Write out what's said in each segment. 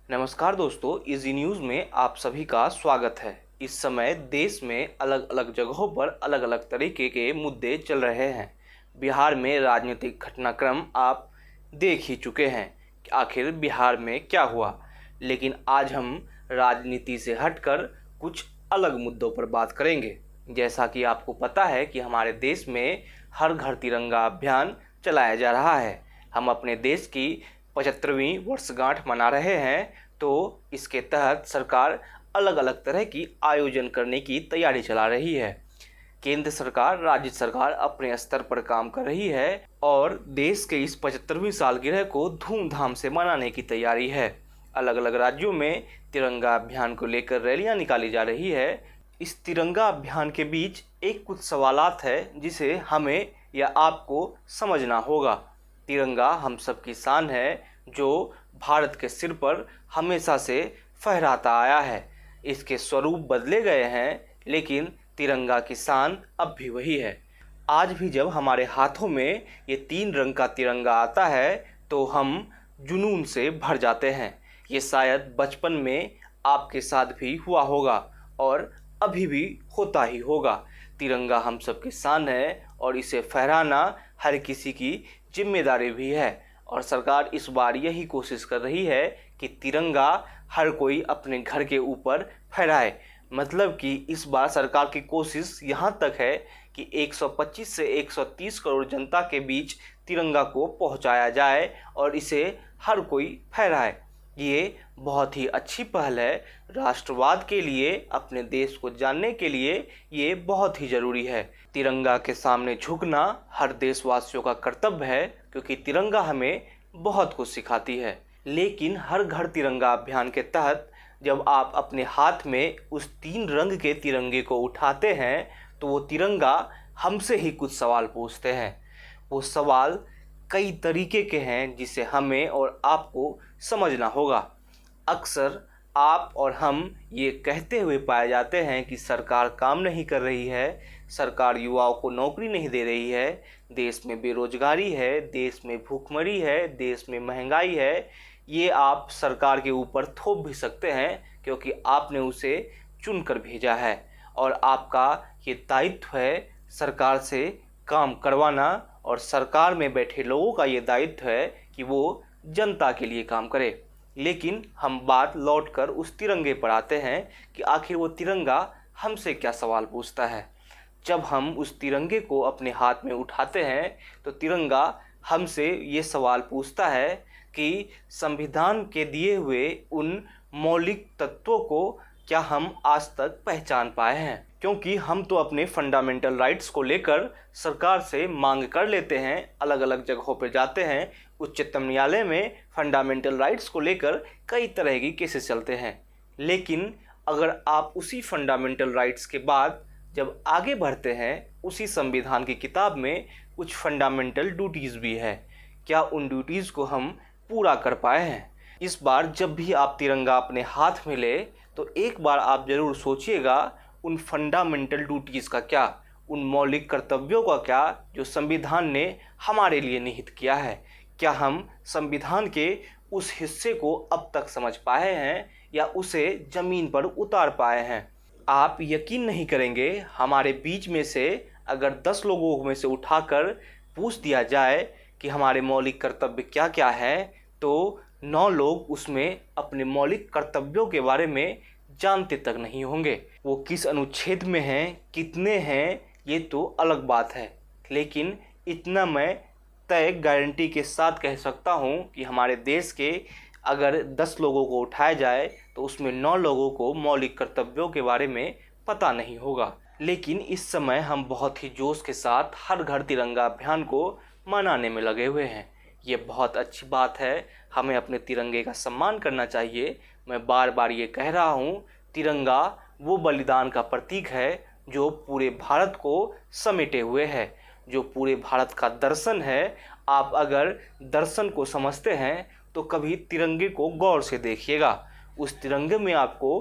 नमस्कार दोस्तों, easy news में आप सभी का स्वागत है। इस समय देश में अलग अलग जगहों पर अलग अलग तरीके के मुद्दे चल रहे हैं। बिहार में राजनीतिक घटनाक्रम आप देख ही चुके हैं कि आखिर बिहार में क्या हुआ। लेकिन आज हम राजनीति से हटकर कुछ अलग मुद्दों पर बात करेंगे। जैसा कि आपको पता है कि हमारे देश में हर घर तिरंगा अभियान चलाया जा रहा है। हम अपने देश की 75वीं वर्षगांठ मना रहे हैं, तो इसके तहत सरकार अलग अलग तरह की आयोजन करने की तैयारी चला रही है। केंद्र सरकार, राज्य सरकार अपने स्तर पर काम कर रही है और देश के इस 75वीं सालगिरह को धूमधाम से मनाने की तैयारी है। अलग अलग राज्यों में तिरंगा अभियान को लेकर रैलियां निकाली जा रही है। इस तिरंगा अभियान के बीच एक कुछ सवालात है जिसे हमें या आपको समझना होगा। तिरंगा हम सब की शान है, जो भारत के सिर पर हमेशा से फहराता आया है। इसके स्वरूप बदले गए हैं, लेकिन तिरंगा की शान अब भी वही है। आज भी जब हमारे हाथों में ये 3 रंग का तिरंगा आता है तो हम जुनून से भर जाते हैं। ये शायद बचपन में आपके साथ भी हुआ होगा और अभी भी होता ही होगा। तिरंगा हम सब की शान है और इसे फहराना हर किसी की जिम्मेदारी भी है। और सरकार इस बार यही कोशिश कर रही है कि तिरंगा हर कोई अपने घर के ऊपर फहराए। मतलब कि इस बार सरकार की कोशिश यहाँ तक है कि 125 से 130 करोड़ जनता के बीच तिरंगा को पहुँचाया जाए और इसे हर कोई फहराए। ये बहुत ही अच्छी पहल है। राष्ट्रवाद के लिए, अपने देश को जानने के लिए ये बहुत ही ज़रूरी है। तिरंगा के सामने झुकना हर देशवासियों का कर्तव्य है, क्योंकि तिरंगा हमें बहुत कुछ सिखाती है। लेकिन हर घर तिरंगा अभियान के तहत जब आप अपने हाथ में उस 3 रंग के तिरंगे को उठाते हैं तो वो तिरंगा हमसे ही कुछ सवाल पूछते हैं। वो सवाल कई तरीके के हैं जिसे हमें और आपको समझना होगा। अक्सर आप और हम ये कहते हुए पाए जाते हैं कि सरकार काम नहीं कर रही है, सरकार युवाओं को नौकरी नहीं दे रही है, देश में बेरोजगारी है, देश में भूखमरी है, देश में महंगाई है। ये आप सरकार के ऊपर थोप भी सकते हैं, क्योंकि आपने उसे चुनकर भेजा है और आपका ये दायित्व है सरकार से काम करवाना। और सरकार में बैठे लोगों का ये दायित्व है कि वो जनता के लिए काम करे। लेकिन हम बात लौटकर उस तिरंगे पर आते हैं कि आखिर वो तिरंगा हमसे क्या सवाल पूछता है। जब हम उस तिरंगे को अपने हाथ में उठाते हैं तो तिरंगा हमसे ये सवाल पूछता है कि संविधान के दिए हुए उन मौलिक तत्वों को क्या हम आज तक पहचान पाए हैं। क्योंकि हम तो अपने फंडामेंटल राइट्स को लेकर सरकार से मांग कर लेते हैं, अलग अलग जगहों पर जाते हैं, उच्चतम न्यायालय में फंडामेंटल राइट्स को लेकर कई तरह की केसेस चलते हैं। लेकिन अगर आप उसी फंडामेंटल राइट्स के बाद जब आगे बढ़ते हैं, उसी संविधान की किताब में कुछ फंडामेंटल ड्यूटीज़ भी है। क्या उन ड्यूटीज़ को हम पूरा कर पाए हैं? इस बार जब भी आप तिरंगा अपने हाथ में ले तो एक बार आप ज़रूर सोचिएगा उन फंडामेंटल ड्यूटीज़ का क्या, उन मौलिक कर्तव्यों का क्या जो संविधान ने हमारे लिए निहित किया है। क्या हम संविधान के उस हिस्से को अब तक समझ पाए हैं या उसे ज़मीन पर उतार पाए हैं? आप यकीन नहीं करेंगे, हमारे बीच में से अगर 10 लोगों में से उठाकर पूछ दिया जाए कि हमारे मौलिक कर्तव्य क्या क्या हैं, तो 9 लोग उसमें अपने मौलिक कर्तव्यों के बारे में जानते तक नहीं होंगे। वो किस अनुच्छेद में हैं, कितने हैं, ये तो अलग बात है। लेकिन इतना मैं तय गारंटी के साथ कह सकता हूँ कि हमारे देश के अगर 10 लोगों को उठाया जाए तो उसमें 9 लोगों को मौलिक कर्तव्यों के बारे में पता नहीं होगा। लेकिन इस समय हम बहुत ही जोश के साथ हर घर तिरंगा अभियान को मनाने में लगे हुए हैं। ये बहुत अच्छी बात है, हमें अपने तिरंगे का सम्मान करना चाहिए। मैं बार बार ये कह रहा हूँ, तिरंगा वो बलिदान का प्रतीक है जो पूरे भारत को समेटे हुए है, जो पूरे भारत का दर्शन है। आप अगर दर्शन को समझते हैं तो कभी तिरंगे को गौर से देखिएगा। उस तिरंगे में आपको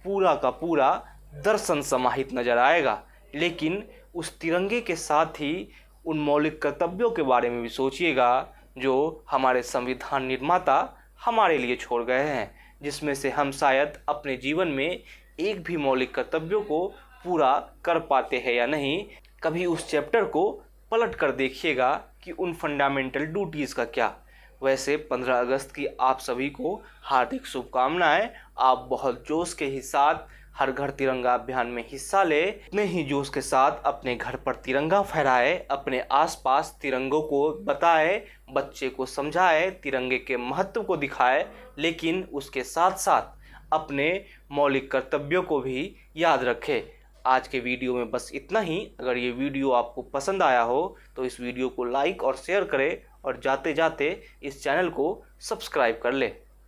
पूरा का पूरा दर्शन समाहित नजर आएगा। लेकिन उस तिरंगे के साथ ही उन मौलिक कर्तव्यों के बारे में भी सोचिएगा जो हमारे संविधान निर्माता हमारे लिए छोड़ गए हैं। जिसमें से हम शायद अपने जीवन में एक भी मौलिक कर्तव्यों को पूरा कर पाते हैं या नहीं। कभी उस चैप्टर को पलट कर देखिएगा कि उन फंडामेंटल ड्यूटीज़ का क्या। वैसे 15 अगस्त की आप सभी को हार्दिक शुभकामनाएं। आप बहुत जोश के ही साथ हर घर तिरंगा अभियान में हिस्सा ले, उतने ही जोश के साथ अपने घर पर तिरंगा फहराए, अपने आसपास तिरंगों को बताए, बच्चे को समझाए, तिरंगे के महत्व को दिखाए, लेकिन उसके साथ साथ अपने मौलिक कर्तव्यों को भी याद रखे। आज के वीडियो में बस इतना ही। अगर ये वीडियो आपको पसंद आया हो तो इस वीडियो को लाइक और शेयर करें और जाते जाते इस चैनल को सब्सक्राइब कर ले।